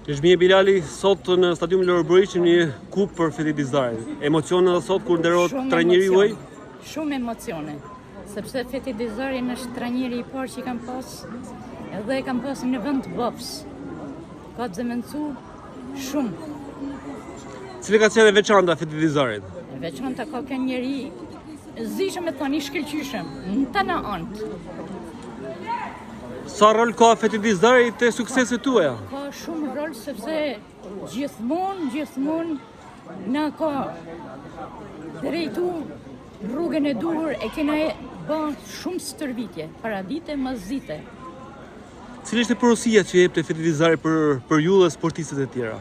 Nezmije Bilali sot në stadium Loro Buriçi një kupë për Fethidizarin. Emocione edhe sot kur nderohet trajneri juaj? Shumë emocione, sepse Fethidizarin është trajneri i parë që kam pas, edhe e kam pas në vend bops. Ka të zëvendësu shumë. Cili ka qenë e veçanta Fethidizarit? E veçanta ka kënë njeri zishëm e thani i shkëlqyshëm, në të në antë. Sa rol ka Fethidizari të suksesit tuaja? Ka shumë rol sepse gjithmonë na ka drejtu rrugën e duhur e kena e bën shumë stërvitje, paradite, mazite. Cili ishte porosia që jepte Fethidizari për ju dhe sportistët e tjera?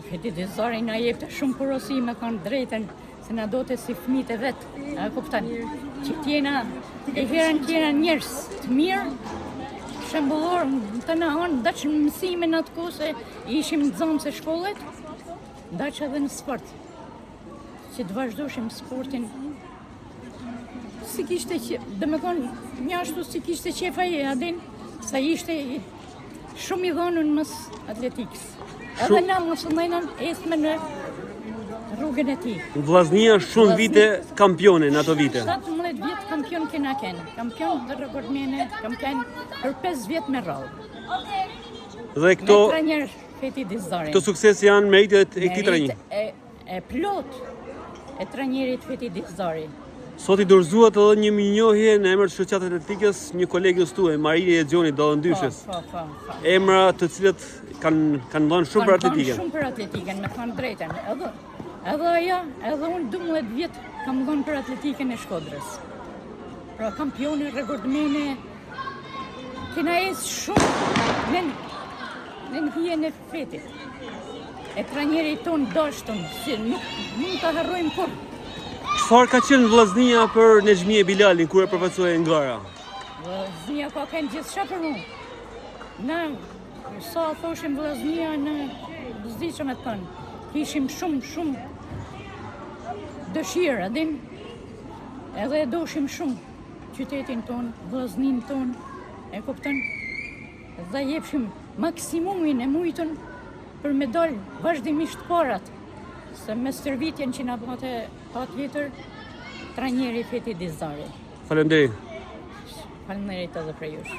Fetidizari na jepte shumë porosi me kanë drejten se na dote si fëmijët e vet, a kupton? Që tjena e herën tjena njerëz të mirë, shembullor të na on daç në mësimin atë kohë se ishim nxënës e shkollet, daç edhe në sport. Që të vazhdoshim sportin. Si kishte që, domethënë, një ashtu si kishte qef ai, a din, sa ishte shumë i dhënën mës atletikës. Edhe na mos ndajnan esme në rrugën e tij. Vllaznia shumë vite kampione në ato vite. 17 vjet kampion kena kenë. Kampion dhe rekordmene, kampion për 5 vjet me radhë. Dhe këto trajner Fethidizarin. Këto suksese janë meritje e këtij trajneri. E plot e trajnerit Fethidizarit. Sot i dorëzuat edhe një mirënjohje në emër të shoqatit atletikës një kolegës tuaj, Marini Exhoni Dallandyshës. Po. Emra të cilët kanë dhënë shumë për atletikën. Shumë për atletikën, me thënë drejtën. Edhe ajo, edhe unë 12 vjet kam dhënë për atletikën e Shkodrës. Pra kampione, rekordmene, kena esë shumë në hijen e Fetit. E trajneri tonë dashtën, si nuk të harrojmë kur. Çfarë ka qenë vllaznia për Nezmije Bilalin kur e përfaqësoi në gara? Vllaznia ka qenë gjithçka për mua. Na sa thoshim vllaznia në s'di me të thënë. Kishim shumë dëshirë, a din? Edhe e doshim shumë qytetin ton, vllaznin ton, e kupton? Dhe jepshim maksimumin e mujtën për me dalë vazhdimisht parat. Se me stërvitjen që na bate patjetër trajneri Fethidizarit. Faleminderit. Faleminderit edhe për jush.